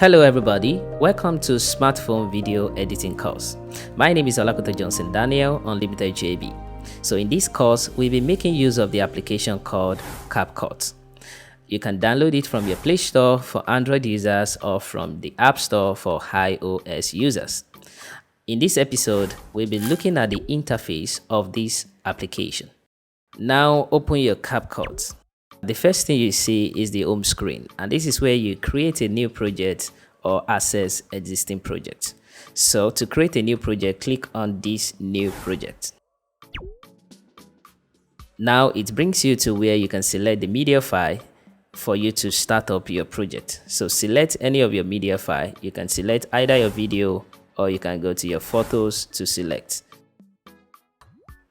Hello everybody, welcome to Smartphone Video Editing course. My name is Olakuta Johnson Daniel, Unlimited JB. So in this course, we'll be making use of the application called Capcut. You can download it from your Play Store for Android users or from the App Store for iOS users. In this episode, we'll be looking at the interface of this application. Now open your Capcut. The first thing you see is the home screen, and this is where you create a new project or access existing project. So to create a new project, click on this new project. Now it brings you to where you can select the media file for you to start up your project. So select any of your media file. You can select either your video or you can go to your photos to select.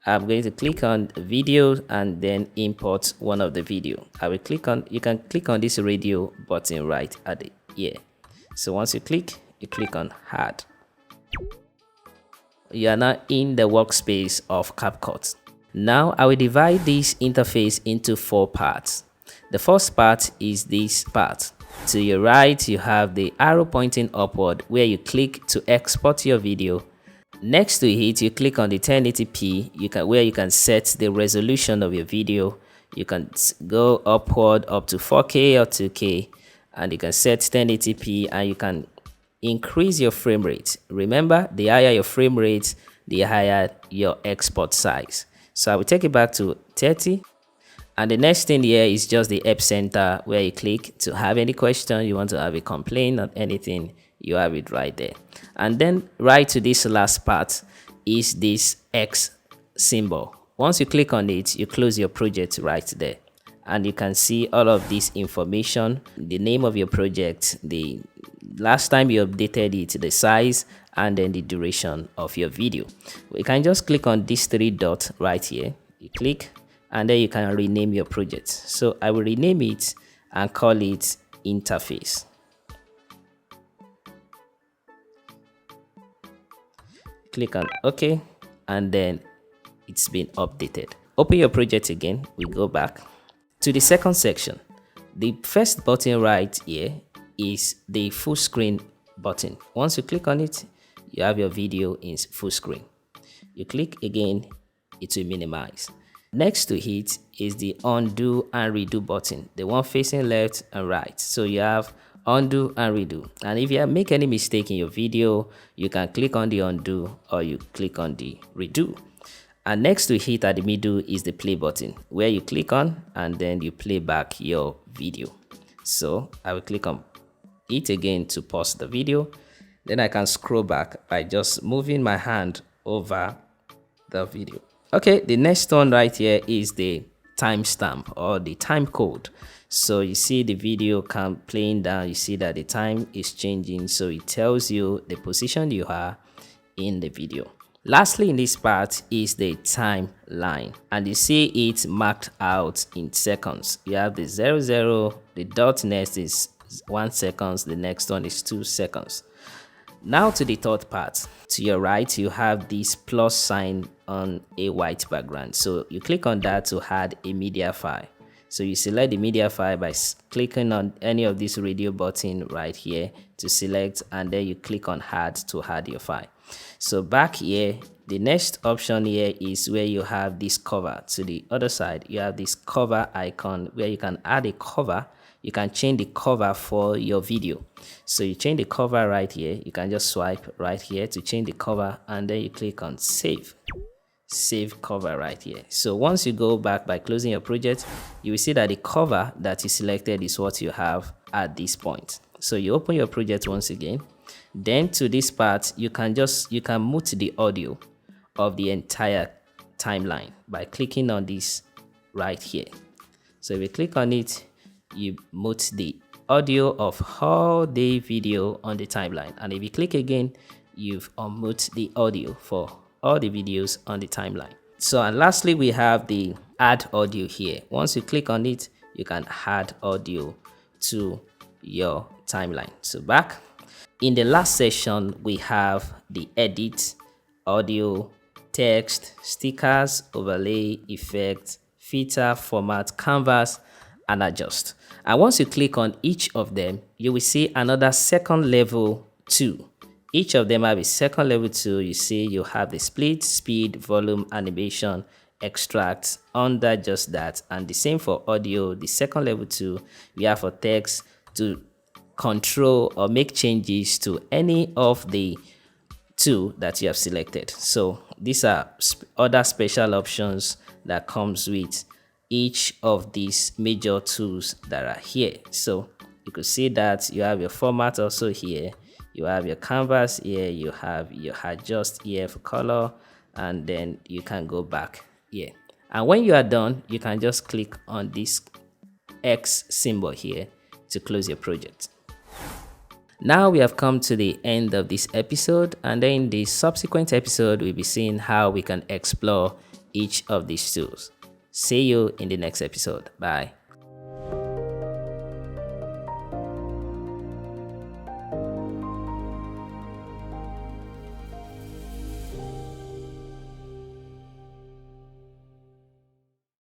I'm going to click on video and then import one of the video. You can click on this radio button right at the here. So once you click on add. You are now in the workspace of Capcut. Now I will divide this interface into 4 parts. The first part is this part. To your right, you have the arrow pointing upward where you click to export your video. Next to it, you click on the 1080p, where you can set the resolution of your video. You can go upward up to 4K or 2K, and you can set 1080p, and you can increase your frame rate. Remember, the higher your frame rate, the higher your export size. So I will take it back to 30. And the next thing here is just the epicenter where you click to have any question, you want to have a complaint or anything, you have it right there. And then right to this last part is this X symbol. Once you click on it, you close your project right there. And you can see all of this information, the name of your project, the last time you updated it, the size, and then the duration of your video. You can just click on these 3 dots right here. You click and then you can rename your project. So I will rename it and call it interface. Click on OK, and then it's been updated. Open your project again. We go back to the second section. The first button right here is the full screen button. Once you click on it, you have your video in full screen. You click again, it will minimize. Next to it is the undo and redo button, the one facing left and right. So you have undo and redo, and if you make any mistake in your video, you can click on the undo or you click on the redo. And next to it at the middle is the play button, where you click on and then you play back your video. So I will click on it again to pause the video. Then I can scroll back by just moving my hand over the video. Okay, the next one right here is the timestamp or the time code. So you see the video playing down, you see that the time is changing, so it tells you the position you are in the video. Lastly in this part is the timeline, and you see it marked out in seconds. You have the 00, the dot next is 1 second, the next one is 2 seconds. Now to the third part. To your right, you have this plus sign on a white background. So you click on that to add a media file. So you select the media file by clicking on any of this radio button right here to select, and then you click on add to add your file. So back here, the next option here is where you have this cover. To the other side, you have this cover icon where you can add a cover. You can change the cover for your video. So you change the cover right here. You can just swipe right here to change the cover, and then you click on save. Save cover right here. So once you go back by closing your project, you will see that the cover that you selected is what you have at this point. So you open your project once again. Then to this part, you can mute the audio of the entire timeline by clicking on this right here. So if you click on it, you mute the audio of all the video on the timeline, and if you click again, you've unmute the audio for all the videos on the timeline. So and lastly, we have the add audio here. Once you click on it, you can add audio to your timeline. So back in the last session, we have the edit, audio, text, stickers, overlay, effect, filter, format, canvas, and adjust. And once you click on each of them, you will see another second level 2. Each of them have a second level 2. You see you have the split, speed, volume, animation, extract under just that. And the same for audio, the second level 2. We have for text to control or make changes to any of the 2 that you have selected. So these are other special options that comes with each of these major tools that are here. So you could see that you have your format also here, you have your canvas here, you have your adjust here for color, and then you can go back here. And when you are done, you can just click on this X symbol here to close your project. Now we have come to the end of this episode, and then in the subsequent episode we'll be seeing how we can explore each of these tools. See you in the next episode. Bye.